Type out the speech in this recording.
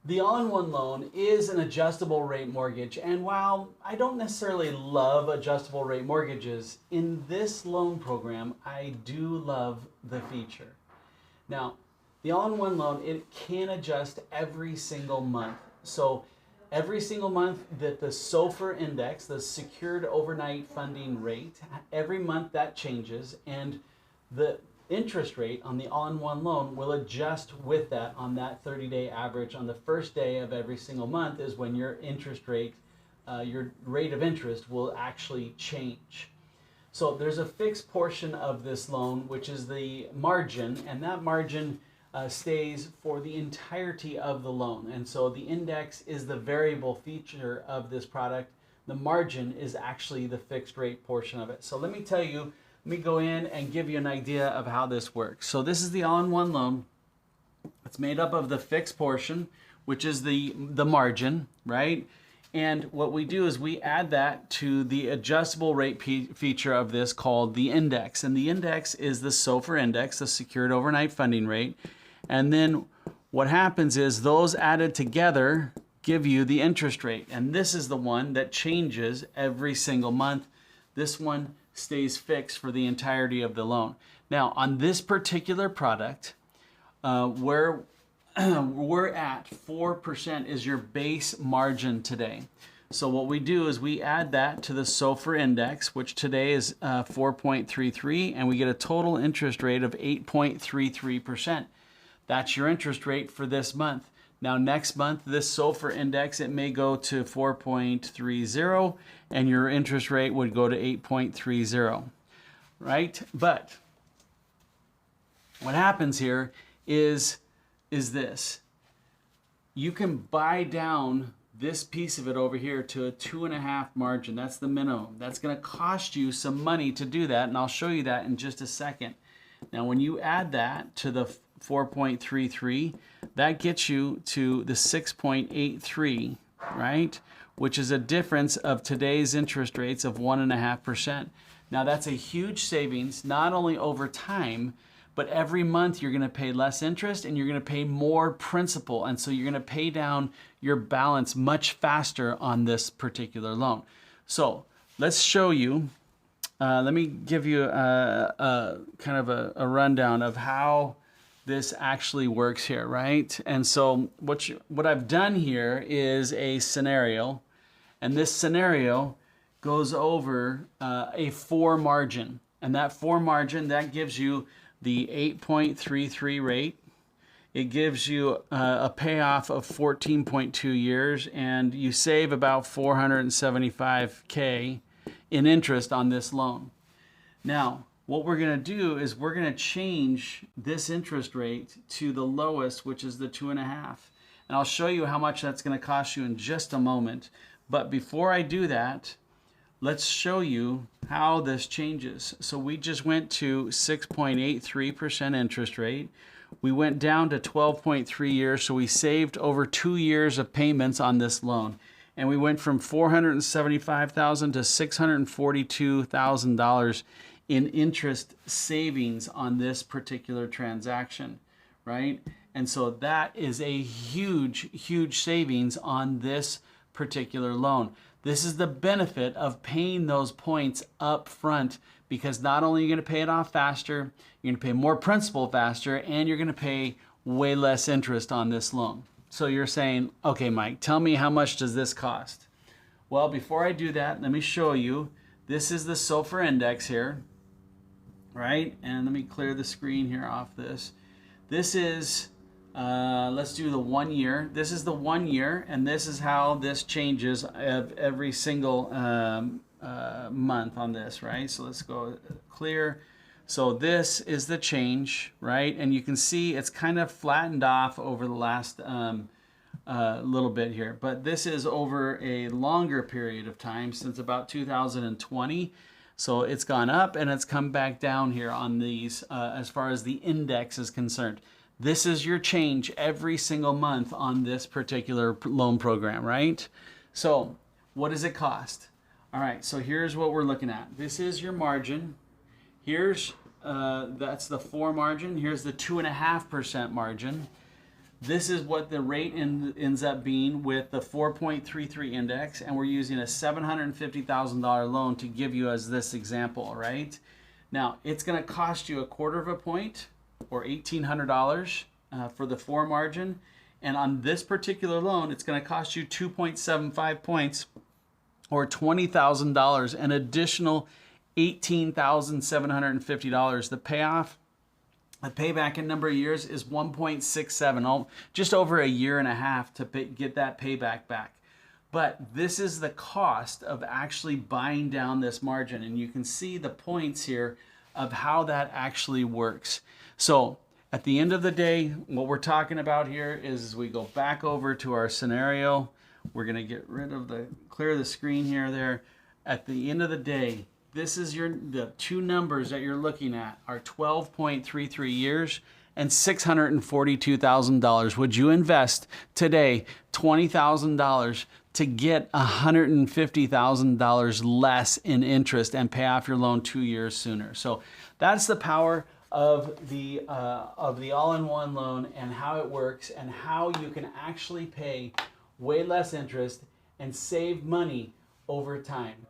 The all-in-one loan is an adjustable rate mortgage, and while I don't necessarily love adjustable rate mortgages, in this loan program, I do love the feature. Now, the all-in-one loan, it can adjust every single month. So every single month that the SOFR index, the secured overnight funding rate, every month that changes, and the interest rate on the all-in-one loan will adjust with that on that 30-day average. On the first day of every single month is when your interest rate, your rate of interest will actually change. So there's a fixed portion of this loan, which is the margin, and that margin stays for the entirety of the loan. And so the index is the variable feature of this product. The margin is actually the fixed rate portion of it. So let me tell you, let me go in and give you an idea of how this works. So this is the all-in-one loan. It's made up of the fixed portion, which is the margin, right? And what we do is we add that to the adjustable rate feature of this called the index. And the index is the SOFR index, the secured overnight funding rate. And then what happens is those added together give you the interest rate. And this is the one that changes every single month. This one stays fixed for the entirety of the loan. Now, on this particular product, where we're at 4% is your base margin today. So what we do is we add that to the SOFR index, which today is 4.33, and we get a total interest rate of 8.33%. That's your interest rate for this month. Now next month, this SOFR index, it may go to 4.30, and your interest rate would go to 8.30, right? But what happens here is this. You can buy down this piece of it over here to a 2.5 margin. That's the minimum. That's going to cost you some money to do that, and I'll show you that in just a second. Now when you add that to the 4.33, that gets you to the 6.83, right? Which is a difference of today's interest rates of 1.5%. Now that's a huge savings, not only over time, but every month you're going to pay less interest and you're going to pay more principal. And so you're going to pay down your balance much faster on this particular loan. So let's show you, let me give you a kind of a rundown of how this actually works here, right? And so what I've done here is a scenario, and this scenario goes over a 4 margin. And that 4 margin, that gives you the 8.33 rate. It gives you a payoff of 14.2 years, and you save about $475K in interest on this loan. Now, what we're going to do is we're going to change this interest rate to the lowest, which is the 2.5. And I'll show you how much that's going to cost you in just a moment. But before I do that, let's show you how this changes. So we just went to 6.83% interest rate. We went down to 12.3 years, so we saved over 2 years of payments on this loan. And we went from $475,000 to $642,000 in interest savings on this particular transaction, right? And so that is a huge, huge savings on this particular loan. This is the benefit of paying those points up front, because not only are you going to pay it off faster, you're going to pay more principal faster, and you're going to pay way less interest on this loan. So you're saying, okay, Mike, tell me how much does this cost? Well, before I do that, let me show you. This is the SOFR index here, right? And let me clear the screen here off this. This is, let's do the 1 year. This is the 1 year, and this is how this changes every single month on this, right? So let's go clear. So this is the change, right? And you can see it's kind of flattened off over the last little bit here, but this is over a longer period of time, since about 2020. So it's gone up and it's come back down here on these as far as the index is concerned. This is your change every single month on this particular loan program, right? So what does it cost? All right, so here's what we're looking at. This is your margin. Here's, that's the 4 margin. Here's the 2.5% margin. This is what the rate ends up being with the 4.33 index, and we're using a $750,000 loan to give you as this example, right? Now, it's going to cost you 1/4 of a point or $1,800 for the 4 margin. And on this particular loan, it's going to cost you 2.75 points or $20,000, an additional $18,750. The payoff, the payback in number of years is 1.67, just over a year and a half to get that payback back. But this is the cost of actually buying down this margin. And you can see the points here of how that actually works. So at the end of the day, what we're talking about here is we go back over to our scenario. We're going to get rid of clear the screen here there. At the end of the day, this is the two numbers that you're looking at are 12.33 years and $642,000. Would you invest today $20,000 to get $150,000 less in interest and pay off your loan 2 years sooner? So that's the power of the all-in-one loan and how it works and how you can actually pay way less interest and save money over time.